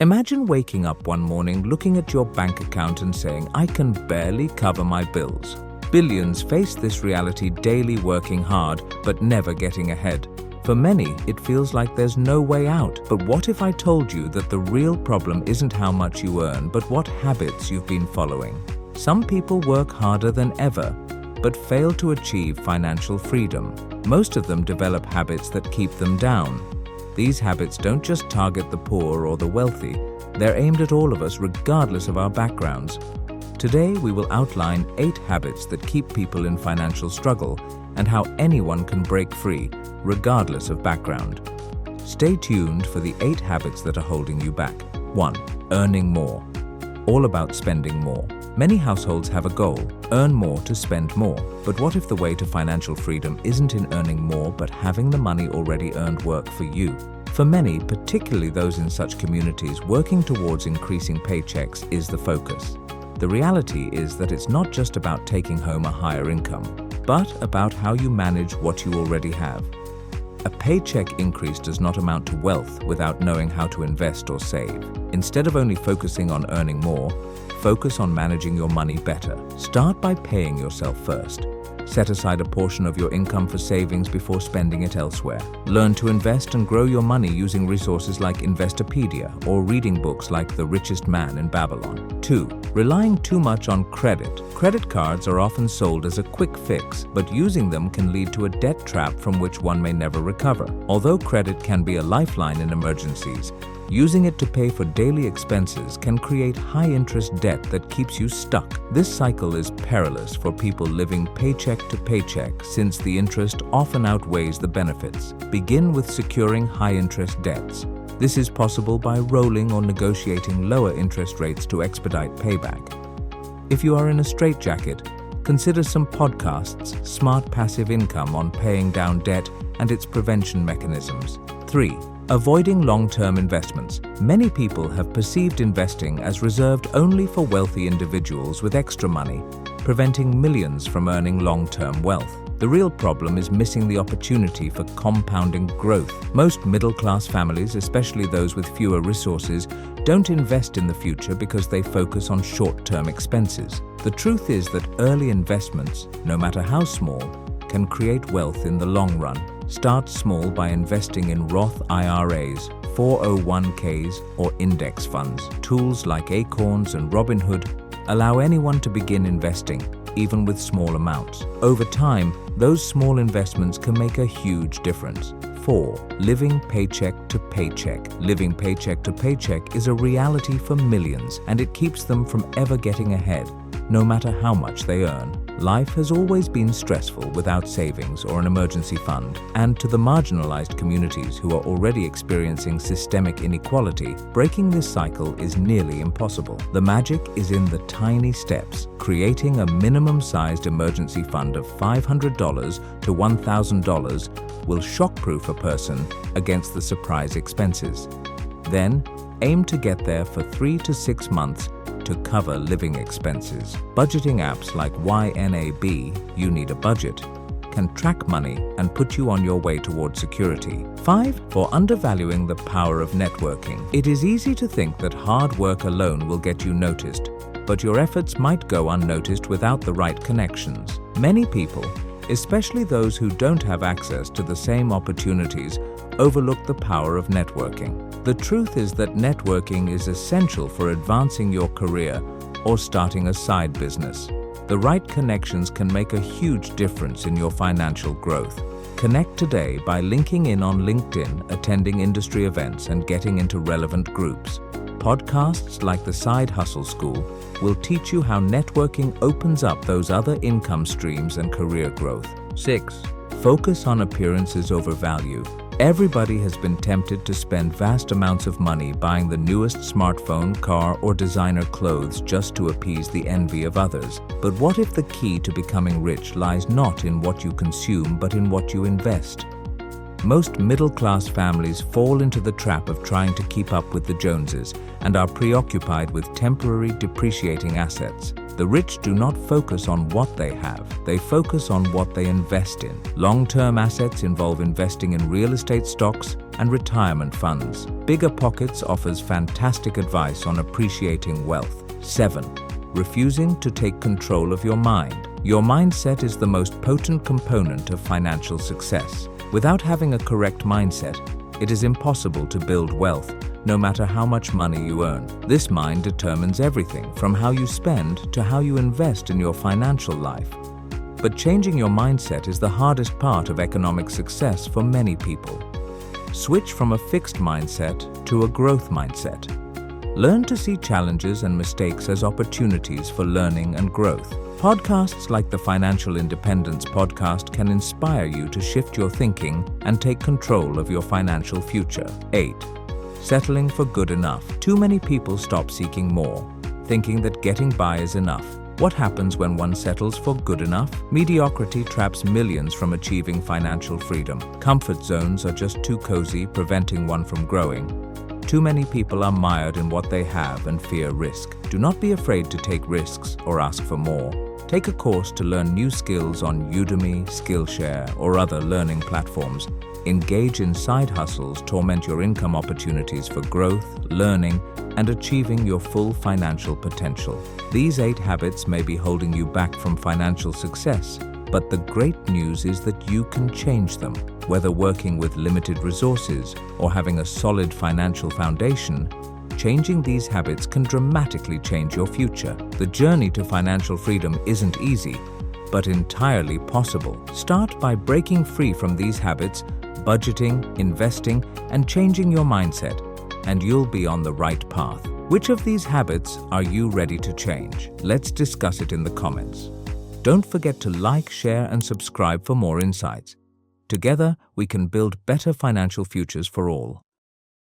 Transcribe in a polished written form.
Imagine waking up one morning looking at your bank account and saying, "I can barely cover my bills." Billions face this reality daily, working hard but never getting ahead. For many, it feels like there's no way out. But what if I told you that the real problem isn't how much you earn, but what habits you've been following? Some people work harder than ever, but fail to achieve financial freedom. Most of them develop habits that keep them down. These habits don't just target the poor or the wealthy, they're aimed at all of us regardless of our backgrounds. Today, we will outline 8 habits that keep people in financial struggle and how anyone can break free, regardless of background. Stay tuned for the 8 habits that are holding you back. 1. Earning more. All about spending more. Many households have a goal: earn more to spend more. But what if the way to financial freedom isn't in earning more, but having the money already earned work for you? For many, particularly those in such communities, working towards increasing paychecks is the focus. The reality is that it's not just about taking home a higher income, but about how you manage what you already have. A paycheck increase does not amount to wealth without knowing how to invest or save. Instead of only focusing on earning more, focus on managing your money better. Start by paying yourself first. Set aside a portion of your income for savings before spending it elsewhere. Learn to invest and grow your money using resources like Investopedia or reading books like The Richest Man in Babylon. 2. Relying too much on credit. Credit cards are often sold as a quick fix, but using them can lead to a debt trap from which one may never recover. Although credit can be a lifeline in emergencies, using it to pay for daily expenses can create high-interest debt that keeps you stuck. This cycle is perilous for people living paycheck to paycheck, since the interest often outweighs the benefits. Begin with securing high-interest debts. This is possible by rolling or negotiating lower interest rates to expedite payback. If you are in a straitjacket, consider some podcasts, Smart Passive Income on Paying Down Debt and its Prevention Mechanisms. 3. Avoiding long-term investments. Many people have perceived investing as reserved only for wealthy individuals with extra money, preventing millions from earning long-term wealth. The real problem is missing the opportunity for compounding growth. Most middle-class families, especially those with fewer resources, don't invest in the future because they focus on short-term expenses. The truth is that early investments, no matter how small, can create wealth in the long run. Start small by investing in Roth IRAs, 401ks, or index funds. Tools like Acorns and Robinhood allow anyone to begin investing, even with small amounts. Over time, those small investments can make a huge difference. 4. Living paycheck to paycheck. Living paycheck to paycheck is a reality for millions, and it keeps them from ever getting ahead, no matter how much they earn. Life has always been stressful without savings or an emergency fund, and to the marginalized communities who are already experiencing systemic inequality, breaking this cycle is nearly impossible. The magic is in the tiny steps. Creating a minimum-sized emergency fund of $500 to $1,000 will shock-proof a person against the surprise expenses. Then, aim to get there for 3 to 6 months to cover living expenses. Budgeting apps like YNAB, You Need a Budget, can track money and put you on your way toward security. 5. For undervaluing the power of networking. It is easy to think that hard work alone will get you noticed, but your efforts might go unnoticed without the right connections. Many people, especially those who don't have access to the same opportunities, overlook the power of networking. The truth is that networking is essential for advancing your career or starting a side business. The right connections can make a huge difference in your financial growth. Connect today by linking in on LinkedIn, attending industry events, and getting into relevant groups. Podcasts like the Side Hustle School will teach you how networking opens up those other income streams and career growth. 6. Focus on appearances over value. Everybody has been tempted to spend vast amounts of money buying the newest smartphone, car, or designer clothes just to appease the envy of others. But what if the key to becoming rich lies not in what you consume, but in what you invest? Most middle-class families fall into the trap of trying to keep up with the Joneses and are preoccupied with temporary depreciating assets. The rich do not focus on what they have, they focus on what they invest in. Long-term assets involve investing in real estate stocks, and retirement funds. Bigger Pockets offers fantastic advice on appreciating wealth. 7. Refusing to take control of your mind. Your mindset is the most potent component of financial success. Without having a correct mindset, it is impossible to build wealth, no matter how much money you earn. This mind determines everything from how you spend to how you invest in your financial life. But changing your mindset is the hardest part of economic success for many people. Switch from a fixed mindset to a growth mindset. Learn to see challenges and mistakes as opportunities for learning and growth. Podcasts like the Financial Independence podcast can inspire you to shift your thinking and take control of your financial future. 8. Settling for good enough. Too many people stop seeking more, thinking that getting by is enough. What happens when one settles for good enough? Mediocrity traps millions from achieving financial freedom. Comfort zones are just too cozy, preventing one from growing. Too many people are mired in what they have and fear risk. Do not be afraid to take risks or ask for more. Take a course to learn new skills on Udemy, Skillshare, or other learning platforms. Engage in side hustles, torment your income opportunities for growth, learning, and achieving your full financial potential. These 8 habits may be holding you back from financial success, but the great news is that you can change them. Whether working with limited resources or having a solid financial foundation, changing these habits can dramatically change your future. The journey to financial freedom isn't easy, but entirely possible. Start by breaking free from these habits, budgeting, investing, and changing your mindset, and you'll be on the right path. Which of these habits are you ready to change? Let's discuss it in the comments. Don't forget to like, share, and subscribe for more insights. Together, we can build better financial futures for all.